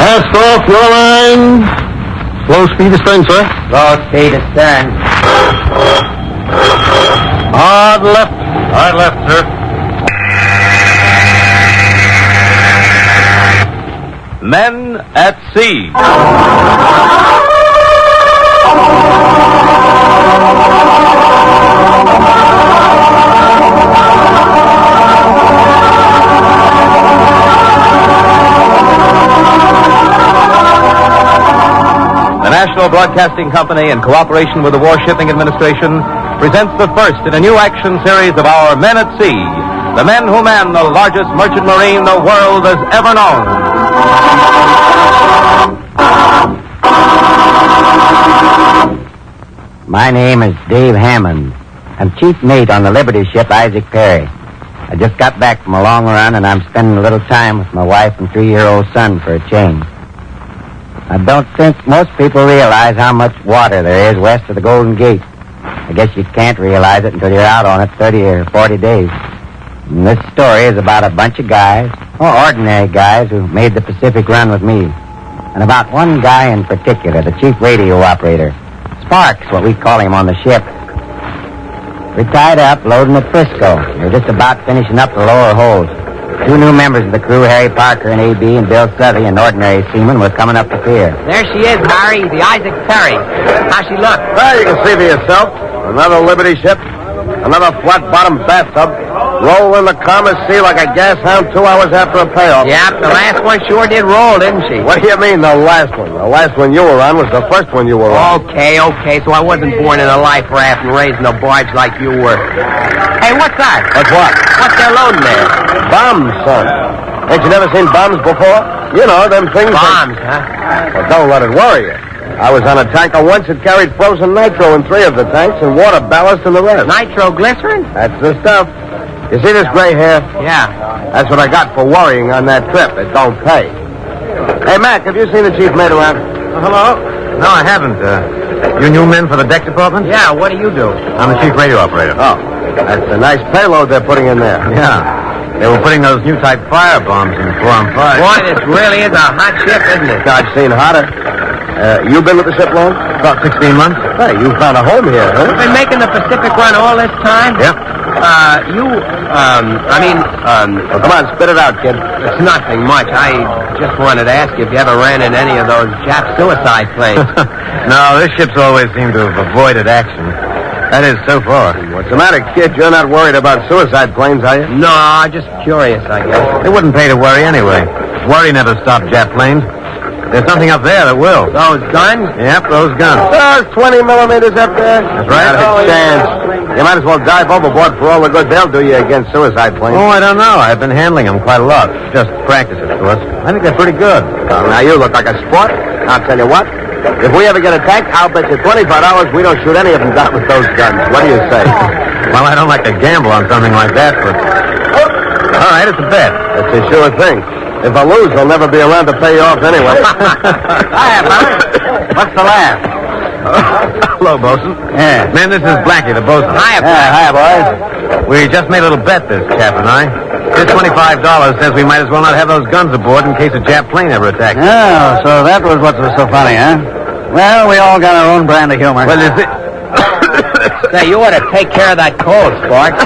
Mast off, your line. Slow speed astern, sir. Slow speed astern. Hard left. Hard left, sir. Men at Sea. The National Broadcasting Company, in cooperation with the Warshipping Administration, presents the first in a new action series of our Men at Sea, the men who man the largest merchant marine the world has ever known. My name is Dave Hammond. I'm chief mate on the Liberty ship Isaac Perry. I just got back from a long run, and I'm spending a little time with my wife and 3-year-old son for a change. I don't think most people realize how much water there is west of the Golden Gate. I guess you can't realize it until you're out on it 30 or 40 days. And this story is about a bunch of guys, ordinary guys, who made the Pacific run with me. And about one guy in particular, the chief radio operator. Sparks, what we call him on the ship. We're tied up, loading at Frisco. We're just about finishing up the lower holds. 2 new members of the crew, Harry Parker and A.B. and Bill Southey, an ordinary seaman, were coming up the pier. There she is, Harry, the Isaac Perry. How's she look? Well, you can see for yourself. Another Liberty ship. Another flat-bottomed bathtub. Roll in the calm as sea like a gas hound 2 hours after a payoff. Yep, the last one sure did roll, didn't she? What do you mean, the last one? The last one you were on was the first one you were on. Okay, so I wasn't born in a life raft and raised in a barge like you were. Hey, what's that? What's what? What's they're loading there? Bombs, son. Ain't you never seen bombs before? You know, them things... Bombs, huh? Well, don't let it worry you. I was on a tanker once that carried frozen nitro in 3 of the tanks and water ballast in the rest. Nitroglycerin? That's the stuff. You see this gray hair? Yeah. That's what I got for worrying on that trip. It don't pay. Hey, Mac, have you seen the chief mate around? Hello? No, I haven't. You new men for the deck department? Yeah, what do you do? I'm the chief radio operator. Oh, that's a nice payload they're putting in there. Yeah. They were putting those new type fire bombs in 4-on-5. Boy, this really is a hot ship, isn't it? I've seen hotter. You been with the ship long? About 16 months. Hey, you found a home here, huh? You've been making the Pacific run all this time? Yep. Well, come on, spit it out, kid. It's nothing much. I just wanted to ask you if you ever ran in any of those Jap suicide planes. No, this ship's always seemed to have avoided action. That is, so far. What's the matter, kid? You're not worried about suicide planes, are you? No, just curious, I guess. It wouldn't pay to worry anyway. Worry never stopped Jap planes. There's something up there that will. Those guns? Yep, those guns. There's 20 millimeters up there. That's right. Not a chance. You might as well dive overboard for all the good they'll do you against suicide planes. Oh, I don't know. I've been handling them quite a lot. Just practice, of course. I think they're pretty good. Well, now you look like a sport. I'll tell you what. If we ever get attacked, I'll bet you $25 we don't shoot any of them down with those guns. What do you say? Well, I don't like to gamble on something like that, but... All right, it's a bet. That's a sure thing. If I lose, they'll never be around to pay you off anyway. Hiya, brother. What's the laugh? Hello, bosun. Yeah. Man, this is Blackie, the bosun. Hiya, Hiya, boys. We just made a little bet, this chap and I. His $25 says we might as well not have those guns aboard in case a Jap plane ever attacks. Oh, so that was what was so funny, huh? Well, we all got our own brand of humor. Well, is it... Say, you ought to take care of that cold, Spark.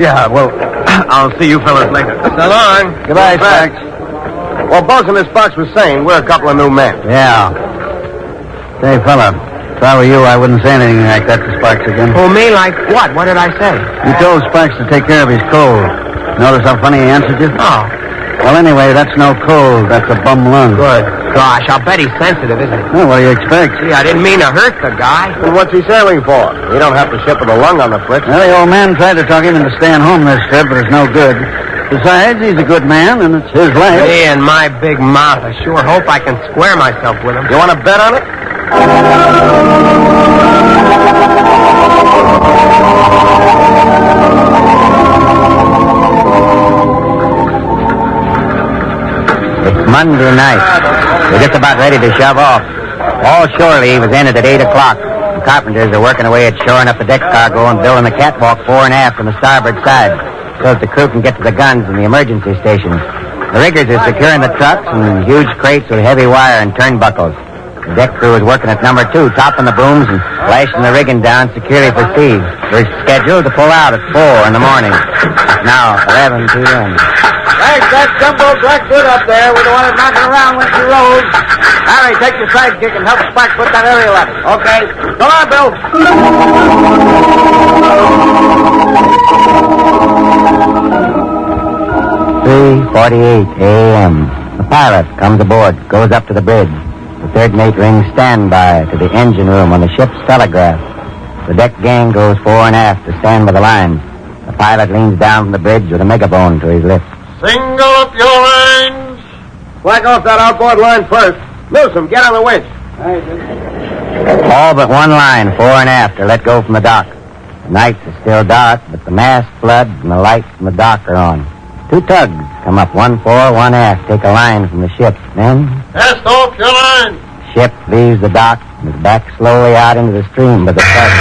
Yeah, well, I'll see you fellas later. So long. Goodbye, Sparks. Well, Bosun, as Sparks was saying, we're a couple of new men. Yeah. Say, fella, if I were you, I wouldn't say anything like that to Sparks again. Who, me? Like what? What did I say? You told Sparks to take care of his cold. Notice how funny he answered you? Oh. Well, anyway, that's no cold. That's a bum lung. Good. Gosh, I'll bet he's sensitive, isn't he? Well, what do you expect? Gee, I didn't mean to hurt the guy. And what's he sailing for? He don't have to ship with a lung on the fritz. Well, the old man tried to talk him into staying home this trip, but it's no good. Besides, he's a good man, and it's his life. Me and my big mouth. I sure hope I can square myself with him. You want to bet on it? It's Monday night. We're just about ready to shove off. All shore leave is ended at 8 o'clock. The carpenters are working away at shoring up the deck cargo and building the catwalk fore and aft on the starboard side so that the crew can get to the guns and the emergency stations. The riggers are securing the trucks and huge crates with heavy wire and turnbuckles. The deck crew is working at number 2, topping the booms and lashing the rigging down securely for speed. We're scheduled to pull out at 4 in the morning. It's now 11 p.m. Thanks, that jumbo black good up there. We're the one that's knocking around when she rolls. Harry, take your sidekick and help Spark put that aerial up. Okay. Come on, Bill. 3:48 a.m. The pilot comes aboard, goes up to the bridge. The third mate rings standby to the engine room on the ship's telegraph. The deck gang goes fore and aft to stand by the lines. The pilot leans down from the bridge with a megaphone to his lips. Single up your lines. Flag off that outboard line first. Newsom, get on the winch. All but one line, fore and aft, are let go from the dock. The nights are still dark, but the mast floods and the lights from the dock are on. 2 tugs come up, one fore, one aft, take a line from the ship. Then... Cast off your line. Ship leaves the dock and is back slowly out into the stream with the tug.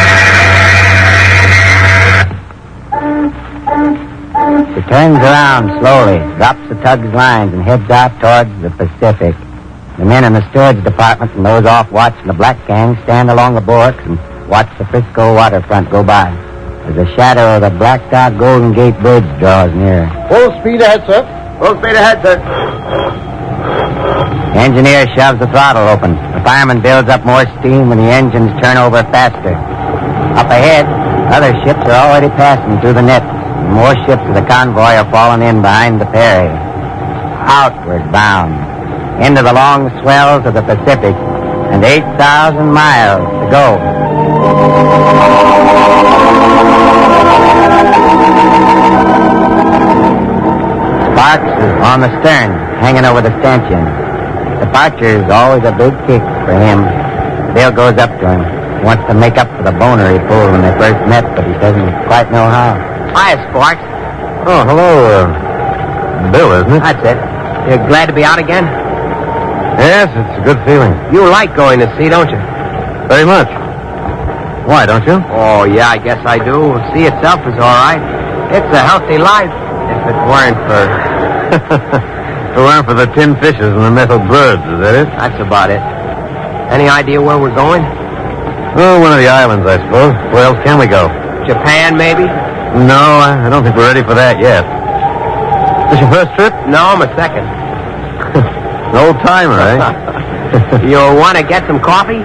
She turns around slowly, drops the tug's lines, and heads out towards the Pacific. The men in the storage department and those off watch in the black gang stand along the bulwarks and watch the Frisco waterfront go by as the shadow of the blacked out Golden Gate Bridge draws near. Full speed ahead, sir. Full speed ahead, sir. The engineer shoves the throttle open. The fireman builds up more steam when the engines turn over faster. Up ahead, other ships are already passing through the nets. And more ships of the convoy are falling in behind the Perry. Outward bound, into the long swells of the Pacific, and 8,000 miles to go. Sparks is on the stern, hanging over the stanchion. Departure is always a big kick for him. Bill goes up to him. He wants to make up for the boner he pulled when they first met, but he doesn't quite know how. Hiya, Sparks. Oh, hello, Bill, isn't it? That's it. You're glad to be out again? Yes, it's a good feeling. You like going to sea, don't you? Very much. Why, don't you? Oh, yeah, I guess I do. Sea itself is all right. It's a healthy life, if it weren't for... If it weren't for the tin fishes and the metal birds, is that it? That's about it. Any idea where we're going? Oh, one of the islands, I suppose. Where else can we go? Japan, maybe? No, I don't think we're ready for that yet. This your first trip? No, I'm a second. An old-timer, eh? You want to get some coffee?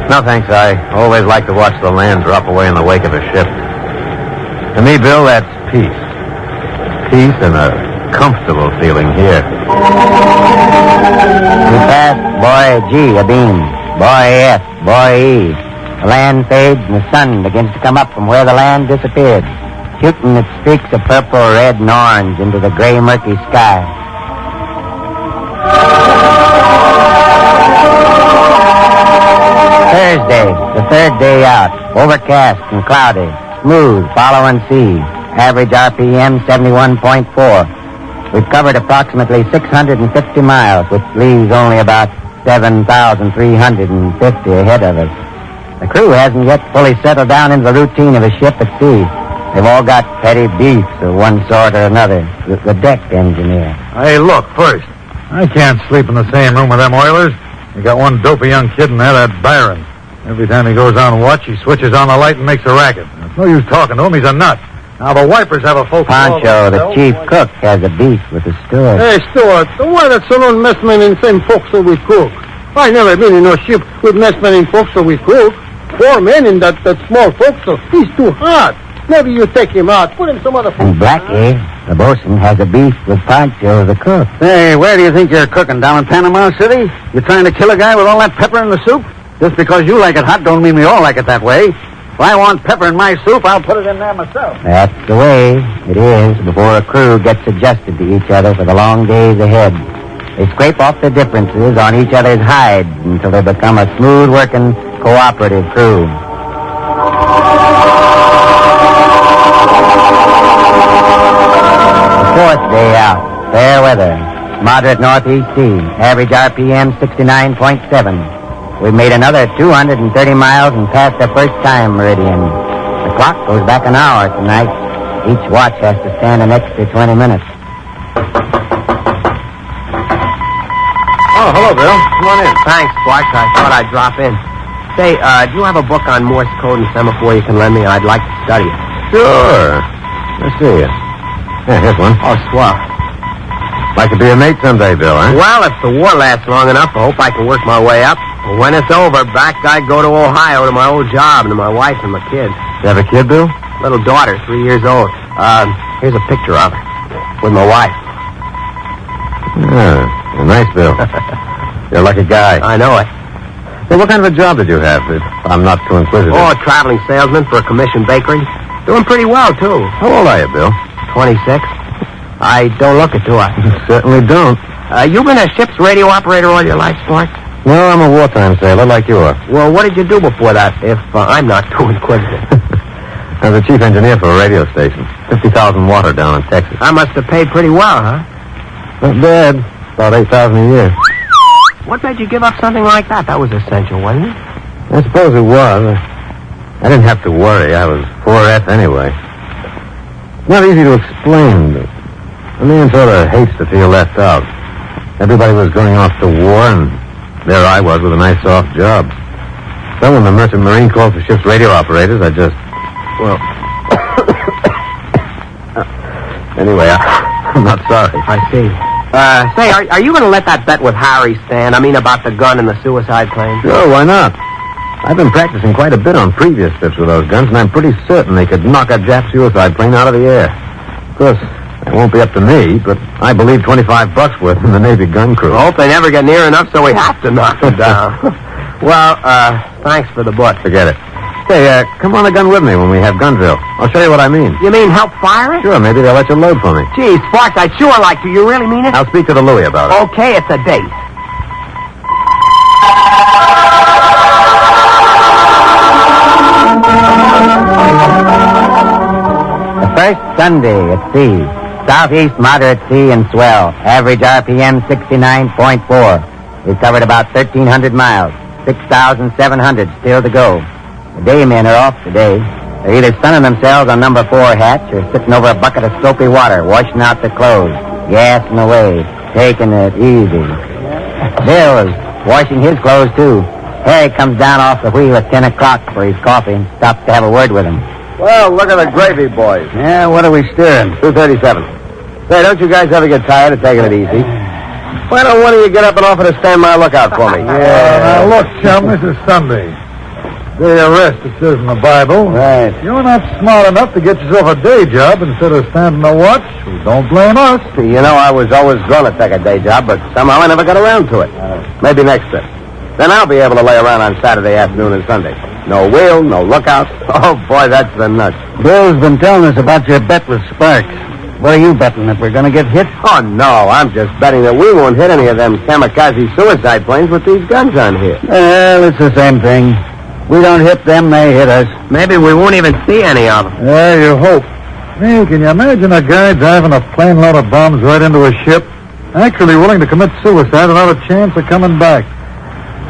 No, thanks. I always like to watch the land drop away in the wake of a ship. To me, Bill, that's peace. Peace and a comfortable feeling here. We pass Boy G abeam, Boy F, Boy E. The land fades and the sun begins to come up from where the land disappeared, shooting its streaks of purple, red, and orange into the gray, murky sky. Thursday, the third day out, overcast and cloudy, smooth, following sea, average RPM 71.4. We've covered approximately 650 miles, which leaves only about 7,350 ahead of us. The crew hasn't yet fully settled down into the routine of a ship at sea. They've all got petty beefs of one sort or another. The deck engineer. Hey, look, first, I can't sleep in the same room with them oilers. You got one dopey young kid in there, that Byron. Every time he goes on watch, he switches on the light and makes a racket. It's no use talking to him. He's a nut. Now, the wipers have a full... Pancho, the chief cook, has a beef with the steward. Hey, Stuart, why that saloon messman in same forecastle with cook? I never been in no ship with messman in forecastle with cook. 4 men in that small forecastle. He's too hot. Maybe you take him out. Put him some other... And Blackie, the bosun, has a beef with Pancho, the cook. Hey, where do you think you're cooking? Down in Panama City? You trying to kill a guy with all that pepper in the soup? Just because you like it hot don't mean we all like it that way. If I want pepper in my soup, I'll put it in there myself. That's the way it is before a crew gets adjusted to each other for the long days ahead. They scrape off the differences on each other's hides until they become a smooth-working, cooperative crew. The fourth day out, fair weather, moderate northeast sea, average RPM 69.7. We made another 230 miles and passed the first time meridian. The clock goes back an hour tonight. Each watch has to stand an extra 20 minutes. Oh, hello, Bill. Come on in. Thanks, Sparks. I thought I'd drop in. Say, do you have a book on Morse code and semaphore you can lend me? I'd like to study it. Sure. Let's see. Yeah, here's one. Oh, swell. Like to be a mate someday, Bill, huh? Well, if the war lasts long enough, I hope I can work my way up. When it's over, back I go to Ohio to my old job and to my wife and my kids. You have a kid, Bill? Little daughter, 3 years old. Here's a picture of her with my wife. Yeah, you're nice, Bill. You're a lucky guy. I know it. Hey, what kind of a job did you have, if I'm not too inquisitive? Oh, a traveling salesman for a commission bakery. Doing pretty well, too. How old are you, Bill? 26. I don't look it, do I? Certainly don't. You been a ship's radio operator all your life, Spark? No, I'm a wartime sailor like you are. Well, what did you do before that, if I'm not too inquisitive? I was the chief engineer for a radio station. 50,000 water down in Texas. I must have paid pretty well, huh? Not bad. About 8,000 a year. What made you give up something like that? That was essential, wasn't it? I suppose it was. I didn't have to worry. I was 4F anyway. Not easy to explain, but a man sort of hates to feel left out. Everybody was going off to war, and there I was with a nice soft job. So when the Merchant Marine called for ship's radio operators, I just... Well... anyway, I'm not sorry. I see. Say, are you going to let that bet with Harry stand? I mean, about the gun and the suicide plane? Sure, why not? I've been practicing quite a bit on previous trips with those guns, and I'm pretty certain they could knock a Jap suicide plane out of the air. Of course, it won't be up to me, but I believe $25 worth in the Navy gun crew. I hope they never get near enough so we have to knock them down. Well, thanks for the book. Forget it. Hey, come on a gun with me when we have Gunville. I'll show you what I mean. You mean help fire it? Sure, maybe they'll let you load for me. Gee, Sparks, I'd sure like to. You really mean it? I'll speak to the Louie about it. Okay, it's a date. The first Sunday at sea. Southeast moderate sea and swell. Average RPM 69.4. We've covered about 1,300 miles. 6,700 still to go. The day men are off today. They're either sunning themselves on number 4 hatch or sitting over a bucket of soapy water, washing out their clothes, gassing away, taking it easy. Bill is washing his clothes, too. Harry comes down off the wheel at 10 o'clock for his coffee and stops to have a word with him. Well, look at the gravy, boys. Yeah, what are we steering? 237. Say, don't you guys ever get tired of taking it easy? Why don't one of you get up and offer to stand my lookout for me? Now, look, chum, this is Sunday. Day of rest, it says in the Bible. Right. You're not smart enough to get yourself a day job instead of standing a watch. Well, don't blame us. You know, I was always going to take a day job, but somehow I never got around to it. Maybe next trip. Then I'll be able to lay around on Saturday afternoon and Sunday. No wheel, no lookout. Oh, boy, that's the nuts. Bill's been telling us about your bet with Sparks. What are you betting, that we're going to get hit? Oh, no, I'm just betting that we won't hit any of them kamikaze suicide planes with these guns on here. Well, it's the same thing. We don't hit them, they hit us. Maybe we won't even see any of them. Yeah, you hope. Hey, can you imagine a guy driving a plane load of bombs right into a ship, actually willing to commit suicide without a chance of coming back?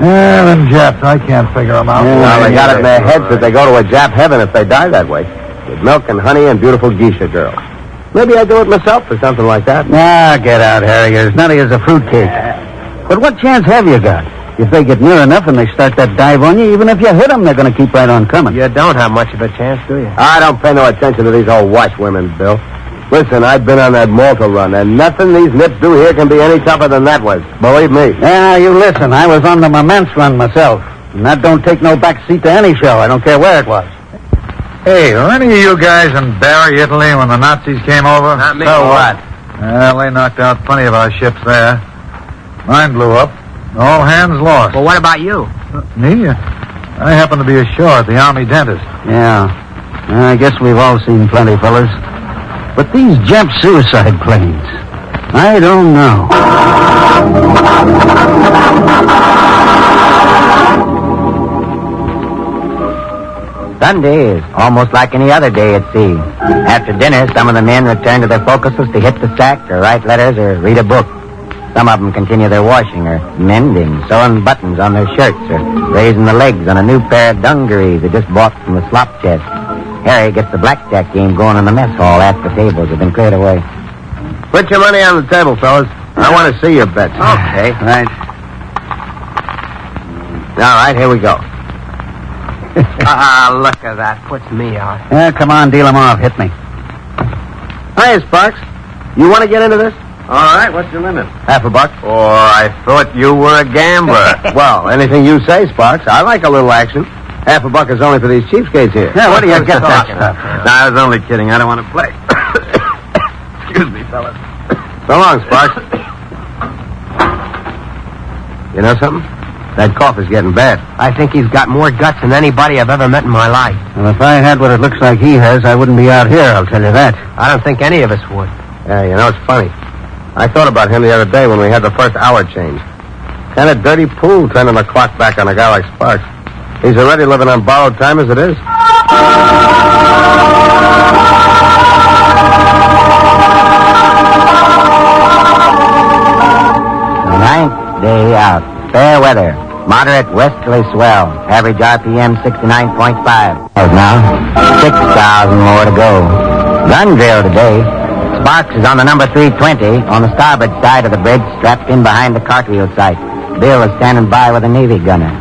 Yeah, them Japs, I can't figure them out. Well, they got it in their heads that they go to a Jap heaven if they die that way. With milk and honey and beautiful geisha girls. Maybe I'd do it myself or something like that. Nah, get out, Harry. You're as nutty as a fruitcake. But what chance have you got? If they get near enough and they start that dive on you, even if you hit them, they're going to keep right on coming. You don't have much of a chance, do you? I don't pay no attention to these old washwomen, Bill. Listen, I've been on that Malta run, and nothing these nips do here can be any tougher than that was. Believe me. Yeah, you listen. I was on the Moments run myself. And that don't take no back seat to any show. I don't care where it was. Hey, were any of you guys in Bari, Italy, when the Nazis came over? Not me. So what? Well, they knocked out plenty of our ships there. Mine blew up. All hands lost. Well, what about you? Me? I happen to be ashore at the Army dentist. Yeah. I guess we've all seen plenty, fellas. But these Jap suicide planes, I don't know. Sunday is almost like any other day at sea. After dinner, some of the men return to their focuses to hit the sack or write letters or read a book. Some of them continue their washing or mending, sewing buttons on their shirts or raising the legs on a new pair of dungarees they just bought from the slop chest. Harry gets the blackjack game going in the mess hall after the tables have been cleared away. Put your money on the table, fellas. I want to see your bets. Okay. Right. All right, here we go. Look at that. Puts me out. Yeah, come on, deal 'em off. Hit me. Hiya, Sparks. You want to get into this? All right, what's your limit? $50. Oh, I thought you were a gambler. Well, anything you say, Sparks. I like a little action. $50 is only for these cheapskates here. Yeah, what do you get that stuff? No, I was only kidding. I don't want to play. Excuse me, fellas. So long, Sparks. You know something? That cough is getting bad. I think he's got more guts than anybody I've ever met in my life. Well, if I had what it looks like he has, I wouldn't be out here, I'll tell you that. I don't think any of us would. Yeah, you know, it's funny. I thought about him the other day when we had the first hour change. Kind of dirty pool turning the clock back on a guy like Sparks. He's already living on borrowed time as it is. Ninth day out. Fair weather. Moderate westerly swell. Average RPM 69.5. Now, 6,000 more to go. Gun drill today. Sparks is on the number 320 on the starboard side of the bridge, strapped in behind the cartwheel sight. Bill is standing by with a Navy gunner.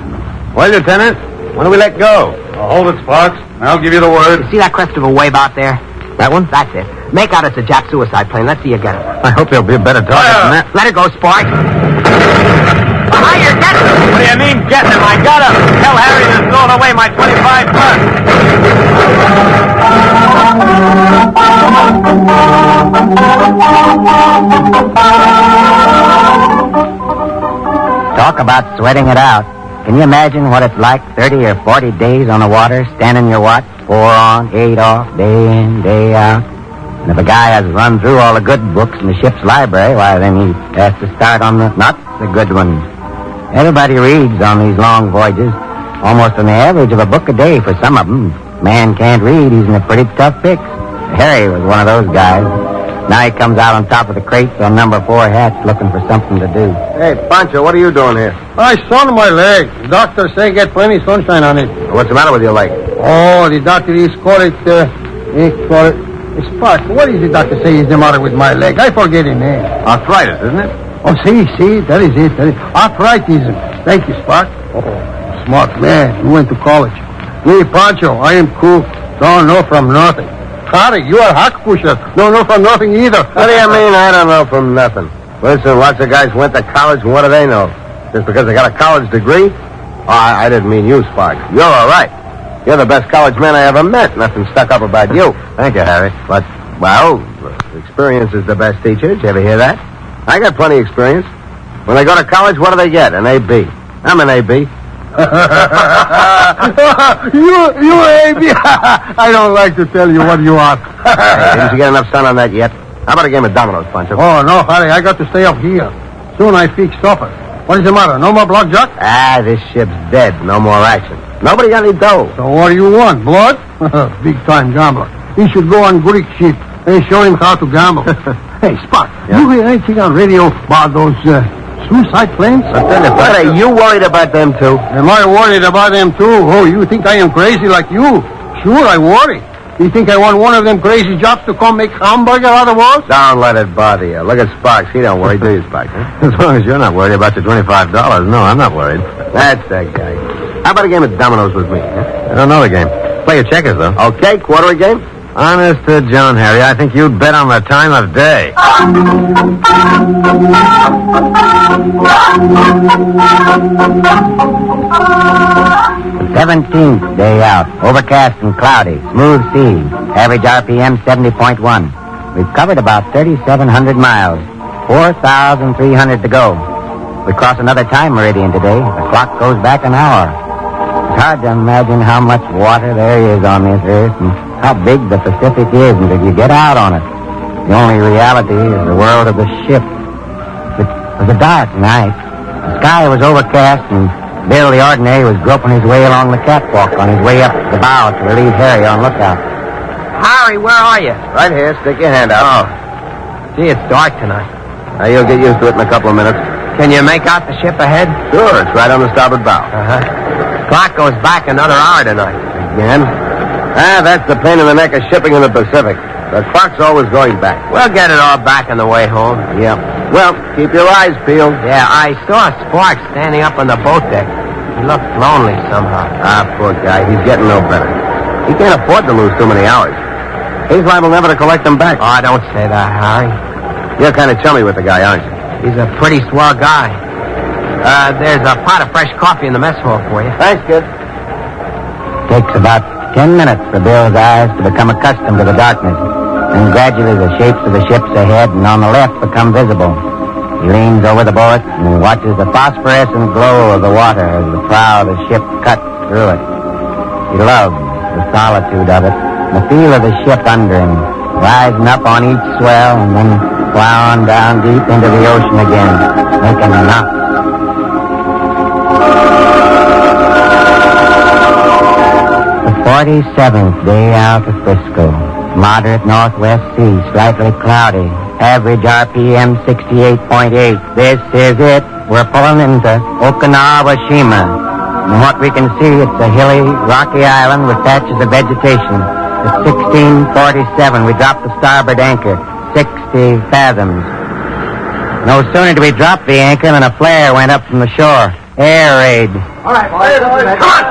Well, Lieutenant, when do we let go? Hold it, Sparks. I'll give you the word. See that crest of a wave out there? That one? That's it. Make out it's a Jap suicide plane. Let's see you get it. I hope there'll be a better target than that. Let it go, Sparks. You're getting him. What do you mean, getting him? I got him. Tell Harry to throw away my 25 bucks. Talk about sweating it out. Can you imagine what it's like 30 or 40 days on the water, standing your watch, 4 on, 8 off, day in, day out? And if a guy has run through all the good books in the ship's library, why, then he has to start on the not the good ones. Everybody reads on these long voyages, almost on the average of a book a day for some of them. Man can't read, he's in a pretty tough fix. Harry was one of those guys. Now he comes out on top of the crates on number 4 hatch looking for something to do. Hey, Pancho, what are you doing here? I sun my leg. The doctor say get plenty sunshine on it. What's the matter with your leg? Oh, the doctor is called it, Sparks. What is the doctor say is the matter with my leg? I forget his name. Arthritis, isn't it? Oh, see, that is it. Arthritis. Thank you, Spark. Oh, smart man. You went to college. Me, Pancho, I am cook. Don't know from nothing. Harry, you are hack pusher. Don't know from nothing either. What do you mean I don't know from nothing? Listen, lots of guys went to college, and what do they know? Just because they got a college degree? Oh, I didn't mean you, Sparks. You're all right. You're the best college man I ever met. Nothing stuck up about you. Thank you, Harry. But, well, experience is the best teacher. Did you ever hear that? I got plenty of experience. When they go to college, what do they get? An AB. I'm an AB. you AB. I don't like to tell you what you are. Hey, didn't you get enough sun on that yet? How about a game of dominoes, Pancho? Oh, no, Harry, I got to stay up here. Soon I fix supper. What is the matter? No more blackjack? Ah, this ship's dead. No more action. Nobody got any dough. So what do you want? Blood? Big-time gambler. He should go on Greek ship and show him how to gamble. Hey, Spot, you hear anything on radio about those suicide planes? What, are you worried about them, too? Am I worried about them, too? Oh, you think I am crazy like you? Sure, I worry. You think I want one of them crazy jobs to come make hamburger out of us? Don't let it bother you. Look at Sparks. He don't worry, do you, Sparks? Huh? As long as you're not worried about your $25. No, I'm not worried. That's that guy. How about a game of dominoes with me? Huh? I don't know the game. Play your checkers, though. Okay, quarter a game? Honest to John, Harry, I think you'd bet on the time of day. 17th day out. Overcast and cloudy. Smooth sea. Average RPM 70.1. We've covered about 3,700 miles. 4,300 to go. We cross another time meridian today. The clock goes back an hour. It's hard to imagine how much water there is on this earth and how big the Pacific is until you get out on it. The only reality is the world of the ship. It was a dark night. The sky was overcast, and Bill the Ordinary was groping his way along the catwalk on his way up the bow to relieve Harry on lookout. Harry, where are you? Right here. Stick your hand out. Oh. Gee, it's dark tonight. Now, you'll get used to it in a couple of minutes. Can you make out the ship ahead? Sure, it's right on the starboard bow. Uh-huh. Clock goes back another hour tonight. Again? Ah, that's the pain in the neck of shipping in the Pacific. The clock's always going back. We'll get it all back on the way home. Yeah. Well, keep your eyes peeled. Yeah, I saw Sparks standing up on the boat deck. He looks lonely somehow. Ah, poor guy. He's getting no better. He can't afford to lose too many hours. He's liable never to collect them back. Oh, don't say that, Harry. You're kind of chummy with the guy, aren't you? He's a pretty swell guy. There's a pot of fresh coffee in the mess hall for you. Thanks, kid. Takes about 10 minutes for Bill's eyes to become accustomed to the darkness, and gradually the shapes of the ships ahead and on the left become visible. He leans over the bulwark and watches the phosphorescent glow of the water as the prow of the ship cuts through it. He loves the solitude of it, the feel of the ship under him, rising up on each swell and then plowing down deep into the ocean again, making knots. The 47th day out of Frisco. Moderate northwest sea, slightly cloudy. Average RPM 68.8. This is it. We're pulling into Okinawa-shima. From what we can see, it's a hilly, rocky island with patches of vegetation. At 16:47, we dropped the starboard anchor, 60 fathoms. No sooner did we drop the anchor than a flare went up from the shore. Air raid. All right, boys. Come on.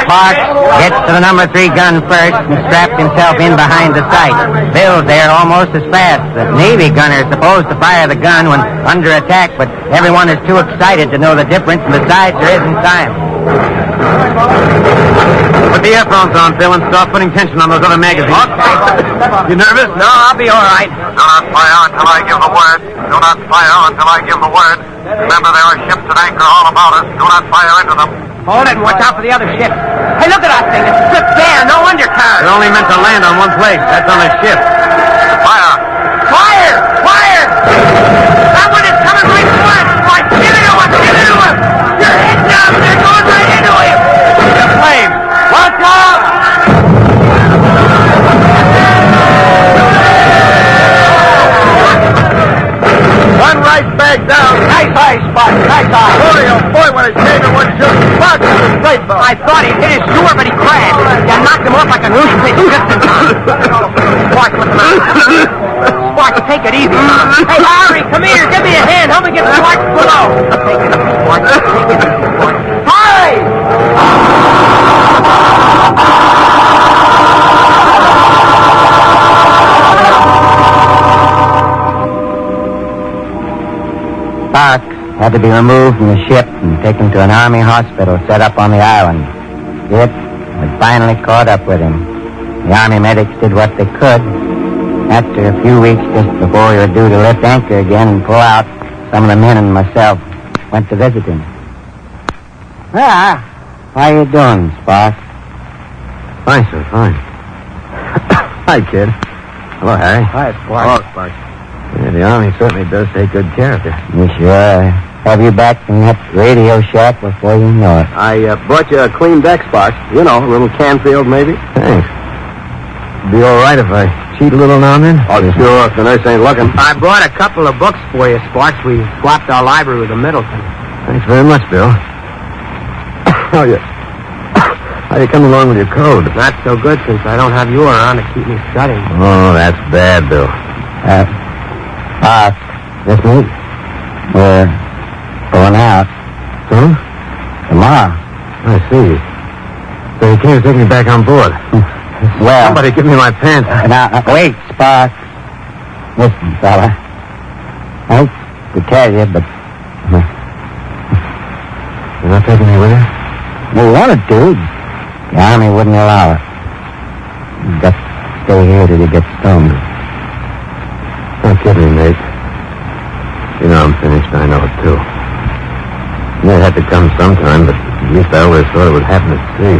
Parks gets to the number 3 gun first and straps himself in behind the sight. Bill's there almost as fast. The Navy gunner is supposed to fire the gun when under attack, but everyone is too excited to know the difference, and besides, there isn't time. Put the earphones on, Phil, and start putting tension on those other magazines. You nervous? No, I'll be all right. Do not fire until I give the word. Do not fire until I give the word. Remember, there are ships at anchor all about us. Do not fire into them. Hold it and watch out for the other ship. Hey, look at that thing. It's stripped bare, no undercarriage. They're only meant to land on one place. That's on a ship. Fire! Fire! Fire! That one is coming right for us. Boy, give it to him! Give it to him! You're hitting up! They're going right into him! The flame! Watch out! One right bag down. Nice eye, Spot. Nice eye. Boy, oh boy, when it came to one shot, Spot was great, though. I thought he hit his sewer, but he crashed. You knocked him off like a newspaper just in time. Sparks, what's the matter? Sparks, take it easy. Hey, Harry, come here. Give me a hand. Help me get Sparks below. Take it easy, Sparks. Take it easy, Sparks. Harry! Sparks had to be removed from the ship and taken to an army hospital set up on the island. It had finally caught up with him. The army medics did what they could. After a few weeks, just before we were due to lift anchor again and pull out, some of the men and myself went to visit him. How you doing, Sparks? Fine, sir, fine. Hi, kid. Hello, Harry. Hi, Sparks. Hello, Sparks. Yeah, the Army certainly does take good care of you. You sure have you back in that Radio Shack before you know it. I brought you a clean deck, Sparks. You know, a little Canfield, maybe. Thanks. Be all right if I cheat a little now and then? Oh, sure, if the nurse ain't looking. I brought a couple of books for you, Sparks. We swapped our library with the Middleton. Thanks very much, Bill. How you coming along with your code? Not so good since I don't have you around to keep me studying. Oh, that's bad, Bill. This week, we're going out. Huh? Tomorrow. I see. So you can't take me back on board? Well... Somebody give me my pants. Now, wait, Sparks. Listen, fella. I hate to tell you, but... You're not taking me with you? We wanted to. The Army wouldn't allow it. You've got to stay here till you get stoned. Don't kid me, mate. You know I'm finished. I know it, too. It had to come sometime, but at least I always thought it would happen at sea.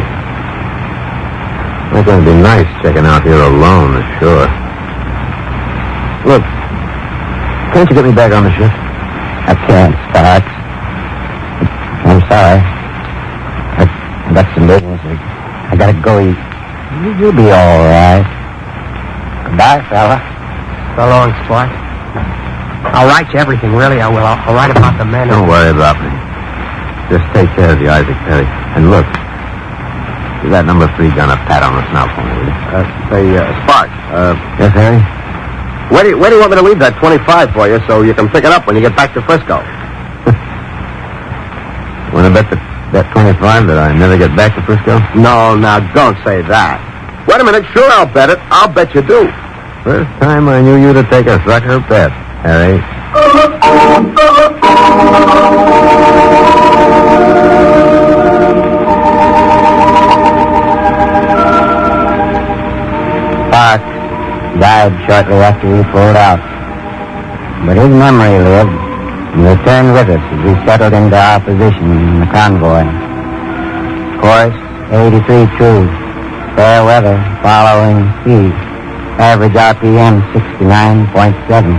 It's going to be nice checking out here alone, sure. Look, can't you get me back on the ship? I can't, Sparks. I'm sorry. I got some business. I gotta go eat. You'll be all right. Goodbye, fella. So long, Sparks. I'll write you everything, really. I will. I'll write about the men. Don't worry about me. Just take care of the Isaac Perry. And look, give that number 3 gun a pat on the snout for me, will you? Sparks, Yes, Harry? where do you want me to leave that 25 for you so you can pick it up when you get back to Frisco? Want to bet that 25 that I never get back to Frisco? No, now, don't say that. Wait a minute. Sure, I'll bet it. I'll bet you do. First time I knew you to take a sucker bet, Harry. Parks died shortly after we pulled out. But his memory lived and returned with us as we settled into our position in the convoy. Course 83 true. Fair weather following sea. Average RPM 69.7.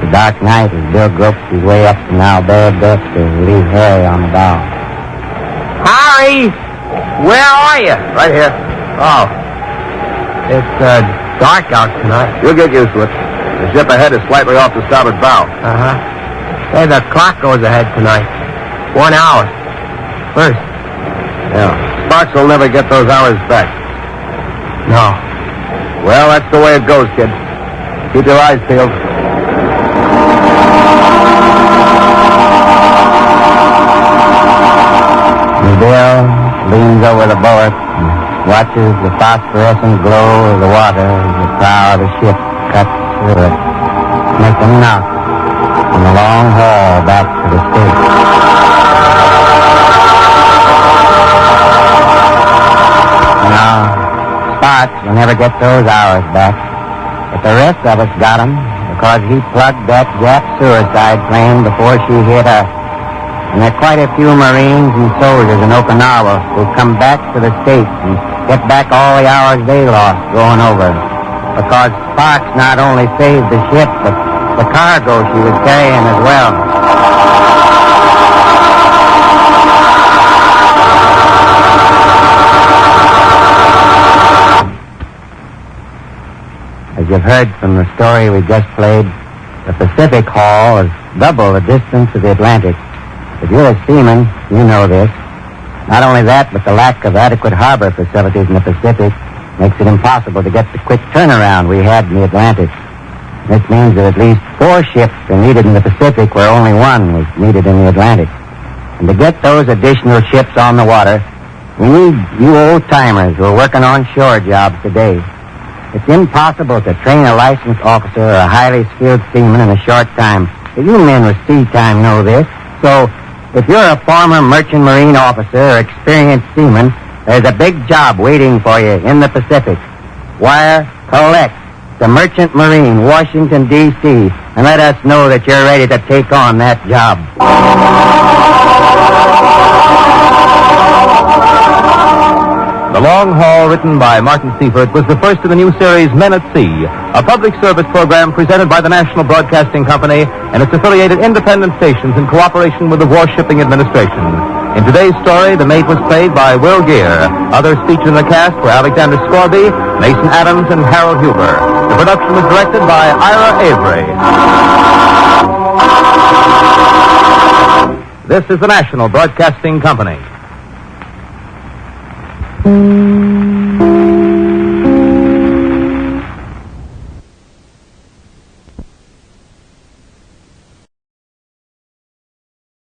The dark night as Bill groped his way up to now bare deck to leave Harry on the bow. Harry! Where are you? Right here. Oh. It's dark out tonight. You'll get used to it. The ship ahead is slightly off the starboard bow. Uh-huh. Hey, the clock goes ahead tonight. 1 hour. First. Yeah. Sparks will never get those hours back. No. Well, that's the way it goes, kid. Keep your eyes peeled. Bill leans over the bulwark and watches the phosphorescent glow of the water as the prow of the ship cuts through it, making knock on the long haul back to the States. Now, Sparks will never get those hours back, but the rest of us got 'em because he plugged that Jap suicide plane before she hit us. And there are quite a few Marines and soldiers in Okinawa who come back to the States and get back all the hours they lost going over. Because Sparks not only saved the ship, but the cargo she was carrying as well. As you've heard from the story we just played, the Pacific haul is double the distance of the Atlantic. If you're a seaman, you know this. Not only that, but the lack of adequate harbor facilities in the Pacific makes it impossible to get the quick turnaround we had in the Atlantic. This means that at least 4 ships are needed in the Pacific where only 1 was needed in the Atlantic. And to get those additional ships on the water, we need you old-timers who are working on shore jobs today. It's impossible to train a licensed officer or a highly skilled seaman in a short time. But you men with sea time know this. So, if you're a former merchant marine officer or experienced seaman, there's a big job waiting for you in the Pacific. Wire, collect the Merchant Marine, Washington, D.C., and let us know that you're ready to take on that job. The Long Haul, written by Martin Seifert, was the first in the new series Men at Sea, a public service program presented by the National Broadcasting Company and its affiliated independent stations in cooperation with the Warshipping Administration. In today's story, the mate was played by Will Geer. Others featured in the cast were Alexander Scorby, Mason Adams, and Harold Huber. The production was directed by Ira Avery. This is the National Broadcasting Company.